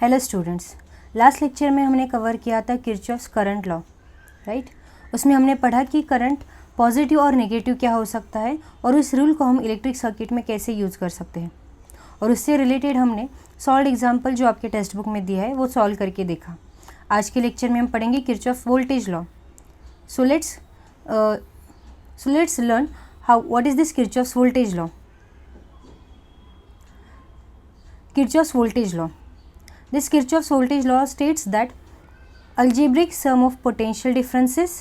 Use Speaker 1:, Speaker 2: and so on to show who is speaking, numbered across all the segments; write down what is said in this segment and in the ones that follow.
Speaker 1: Hello students, last lecture में हमने cover किया था किरचॉफ्स करंट लॉ, राइट। उसमें हमने पढ़ा कि करंट पॉजिटिव और नेगेटिव क्या हो सकता है और उस रूल को हम इलेक्ट्रिक सर्किट में कैसे यूज़ कर सकते हैं। और उससे रिलेटेड हमने सॉल्व एग्जाम्पल जो आपके टेक्स्ट बुक में दिया है वो सॉल्व करके देखा। आज के लेक्चर में हम पढ़ेंगे Kirchhoff voltage law. So let's learn how what is this Kirchhoff's voltage law. Kirchhoff's voltage law. This Kirchhoff's voltage law states that algebraic sum of potential differences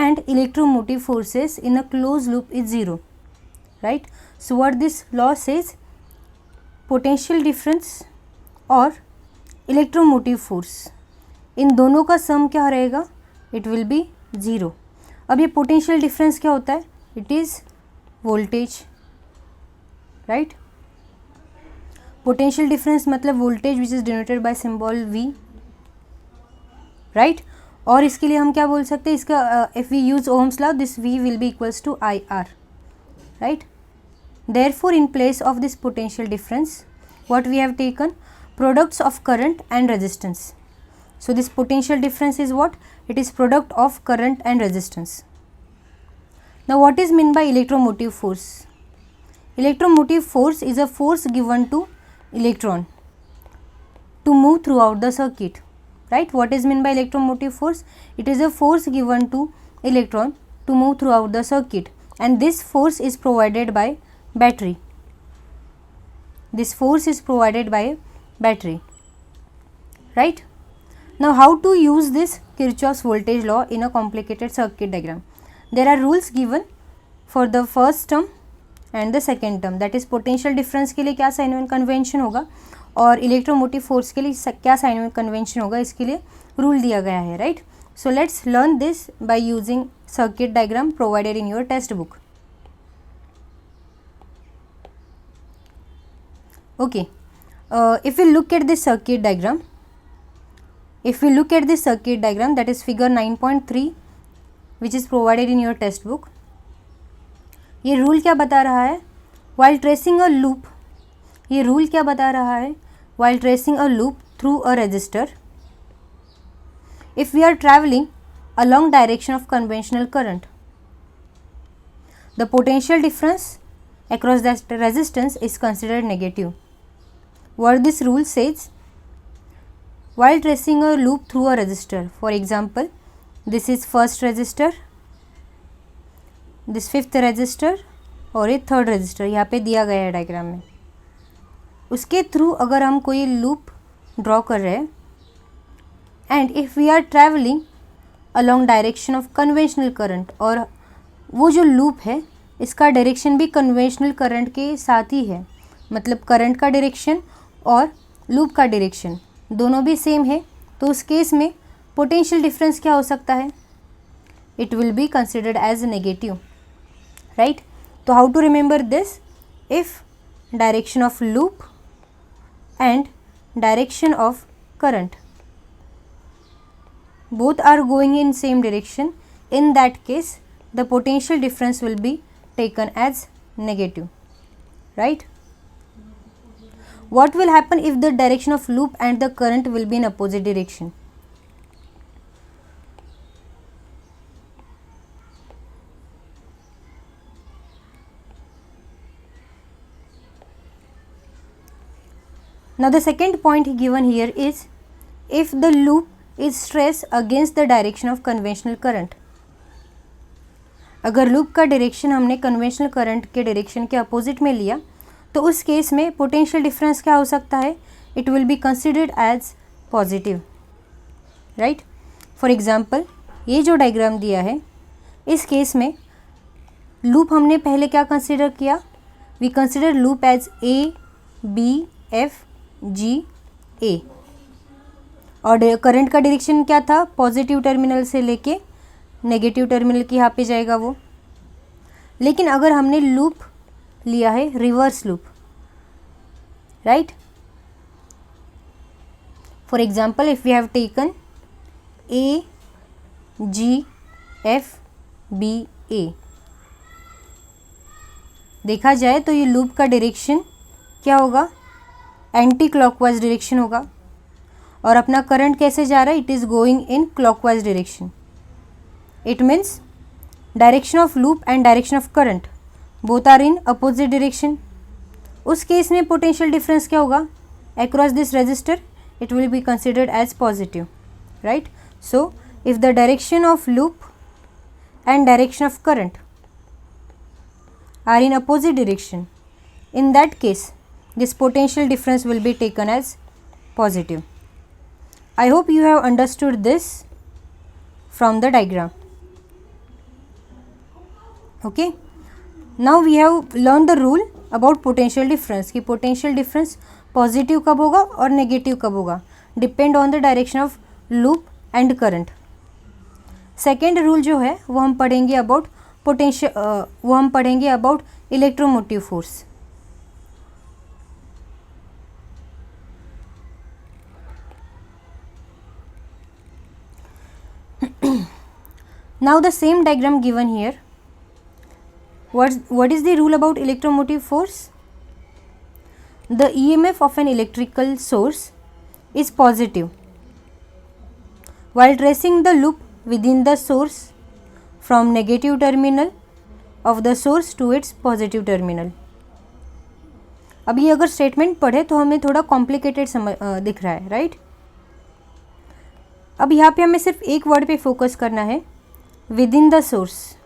Speaker 1: and electromotive forces in a closed loop is zero, right? So what this law says, potential difference और electromotive force इन दोनों का सम क्या रहेगा? It will be zero. अब ये potential difference क्या होता है? It is voltage, right? Potential difference मतलब voltage which is denoted by symbol V, right. और इसके लिए हम क्या बोल सकते हैं, इसका if we use Ohm's law this V will be equals to IR, right. Therefore in place of this potential difference what we have taken products of current and resistance. So this potential difference is what? It is product of current and resistance. Now what is mean by electromotive force? Electromotive force is a force given to electron to move throughout the circuit, right? What is meant by electromotive force? It is a force given to electron to move throughout the circuit, and this force is provided by battery. This force is provided by battery, right? Now how to use this Kirchhoff's voltage law in a complicated circuit diagram? There are rules given for the first term and the second term, that is potential difference के लिए क्या sine wave convention होगा और electromotive force के लिए क्या sine wave convention होगा, इसके लिए रूल दिया गया है, right. So let's learn this by using circuit diagram provided in your text book. Okay, if we look at this circuit diagram, that is figure 9.3 which is provided in your textbook. ये rule क्या बता रहा है? While tracing a loop, ये rule क्या बता रहा है? While tracing a loop through a resistor, if we are traveling along direction of conventional current, the potential difference across that resistance is considered negative. What this rule says? While tracing a loop through a resistor, for example, this is first resistor, this fifth register और ये third register यहाँ पे दिया गया है diagram में. उसके through अगर हम कोई लूप ड्रॉ कर रहे हैं and if we are travelling along direction of conventional current, और वो जो लूप है इसका डायरेक्शन भी कन्वेंशनल करंट के साथ ही है, मतलब करंट का डायरेक्शन और लूप का डायरेक्शन दोनों भी सेम है, तो उस केस में पोटेंशियल डिफरेंस क्या हो सकता है? It will be considered as negative, right? So how to remember this? If direction of loop and direction of current both are going in same direction, in that case the potential difference will be taken as negative, right? What will happen if the direction of loop and the current will be in opposite direction? Now the second point given here is if the loop is traced against the direction of conventional current. अगर loop का direction हमने conventional current के direction के opposite में लिया तो उस case में पोटेंशियल डिफरेंस क्या हो सकता है? It will be considered as positive, right. For example ये जो डायग्राम दिया है इस केस में लूप हमने पहले क्या कंसिडर किया? We consider loop as A B F G A, और करंट का डायरेक्शन क्या था? पॉजिटिव टर्मिनल से लेके नेगेटिव टर्मिनल की यहाँ पे जाएगा वो. लेकिन अगर हमने लूप लिया है reverse loop, right. For example if we have taken A G F B A, देखा जाए तो ये लूप का डायरेक्शन क्या होगा? एंटी क्लॉकवाइज डायरेक्शन होगा, और अपना करंट कैसे जा रहा है, it is going in clockwise direction. It means direction of loop and direction of current both are in opposite direction. उस केस में पोटेंशियल डिफरेंस क्या होगा, across this resistor it will be considered as positive, right? So if the direction of loop and direction of current are in opposite direction, in that case this potential difference will be taken as positive. I hope you have understood this from the diagram. Okay, now we have learned the rule about potential difference कि potential difference positive कब होगा और negative कब होगा, depend on the direction of loop and current. Second rule जो है वो हम पढ़ेंगे about electromotive force. Now the same diagram given here. what is the rule about electromotive force? The EMF of an electrical source is positive while tracing the loop within the source from negative terminal of the source to its positive terminal. अब ये अगर statement पढ़े तो हमें थोड़ा complicated दिख रहा है, राइट? अब यहाँ पे हमें सिर्फ एक वर्ड पे फोकस करना है, with in the source.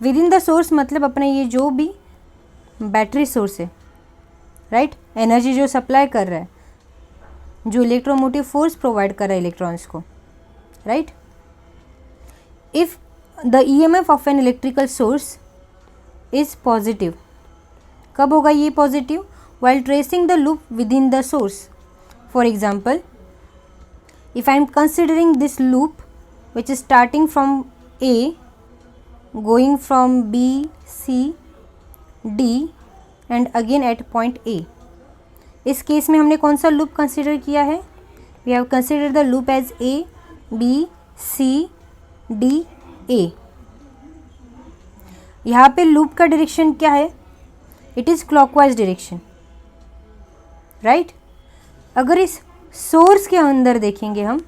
Speaker 1: With in the source मतलब अपना ये जो भी बैटरी सोर्स है, राइट, एनर्जी जो सप्लाई कर रहा है, जो इलेक्ट्रोमोटिव फोर्स प्रोवाइड कर रहा है इलेक्ट्रॉन्स को, right. If the EMF of an electrical source is positive, कब होगा ये positive? While tracing the loop within the source. For example, if I am considering this loop which is starting from A going from B C D and again at point A. इस case में हमने कौन सा loop consider किया है? We have consider the loop as A B C D A. यहाँ पे loop का डायरेक्शन क्या है? It is clockwise direction, right. अगर इस सोर्स के अंदर देखेंगे हम,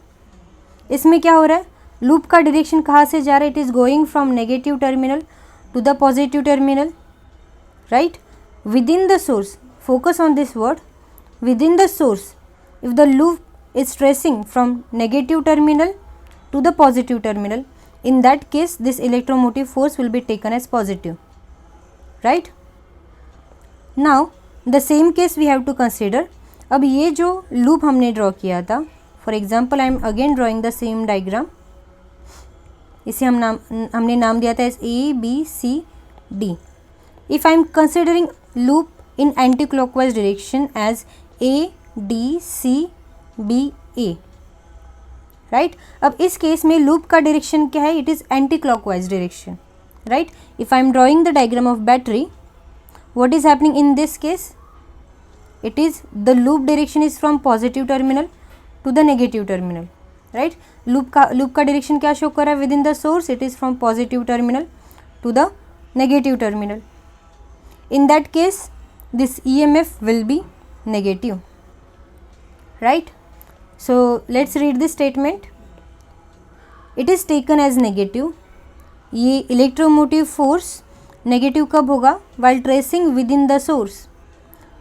Speaker 1: इसमें क्या हो रहा है, लूप का डायरेक्शन कहाँ से जा रहा है? It is going from negative terminal to the positive terminal, right? Within the source, focus on this word, within the source, if the loop is tracing from negative terminal to the positive terminal, in that case this electromotive force will be taken as positive, right? Now the same case we have to consider. अब ये जो loop हमने draw किया था, for example I am again drawing the same diagram. इसे हमने नाम दिया था as A B C D. If I am considering loop in anti-clockwise direction as A D C B A, right? अब इस केस में loop का direction क्या है? It is anti-clockwise direction, right? If I am drawing the diagram of battery, what is happening in this case? It is the loop direction is from positive terminal to the negative terminal, right? loop का direction क्या show कर रहा है? Within the source it is from positive terminal to the negative terminal. In that case this EMF will be negative, right? So let's read this statement. It is taken as negative. ये electromotive force negative कब होगा? while tracing within the source.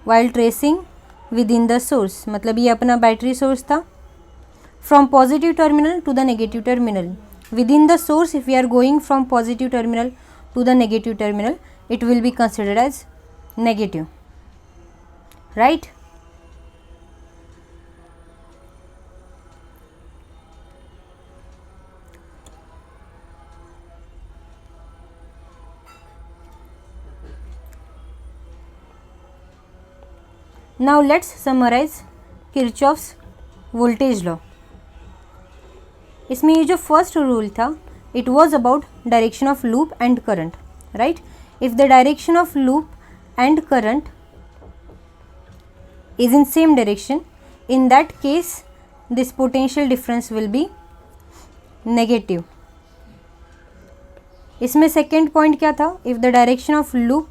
Speaker 1: while tracing within the source मतलब ये अपना battery source था. from positive terminal to the negative terminal. within the source, if we are going from positive terminal to the negative terminal, it will be considered as negative, right? Now let's summarize Kirchhoff's voltage law. इसमें ये जो first rule था, it was about direction of loop and current, right? If the direction of loop and current is in same direction, in that case this potential difference will be negative. इसमें second point क्या था? If the direction of loop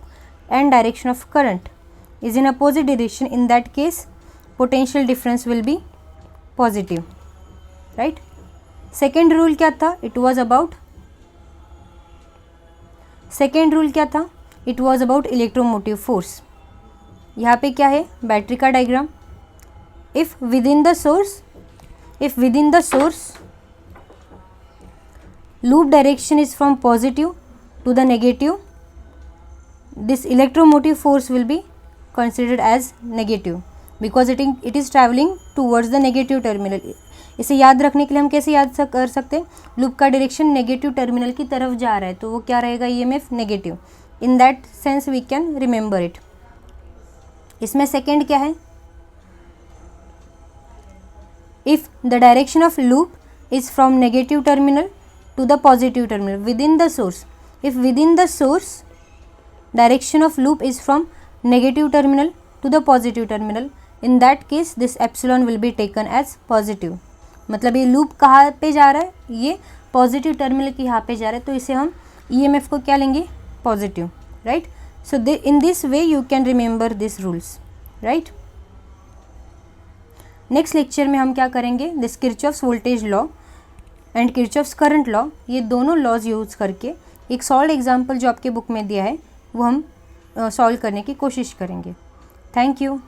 Speaker 1: and direction of current is in opposite direction, in that case potential difference will be positive, right. Second rule क्या था, it was about electromotive force. यहाँ पे क्या है, battery का diagram. If with in the source loop direction is from positive to the negative, this electromotive force will be considered as negative because it is traveling towards the negative terminal. इसे याद रखने के लिए हम कैसे याद कर सकते हैं, लूप का डायरेक्शन नेगेटिव टर्मिनल की तरफ जा रहा है तो वो क्या रहेगा, EMF negative. In that sense we can remember it. इसमें सेकेंड क्या है, if the direction of loop is from negative terminal to the positive terminal within the source, if within the source direction of loop is from negative terminal to the positive terminal, in that case this epsilon will be taken as positive। मतलब ये loop कहाँ पे जा रहा है, ये positive terminal की यहाँ पे जा रहा है तो इसे हम ईएमएफ को क्या लेंगे, positive, right. So in this way you can remember this rules, right. Next lecture में हम क्या करेंगे, this Kirchhoff's voltage law and Kirchhoff's current law, ये दोनों लॉज यूज़ करके एक सॉल्व एग्जाम्पल जो आपके बुक में दिया है वो हम सॉल्व करने की कोशिश करेंगे। Thank you.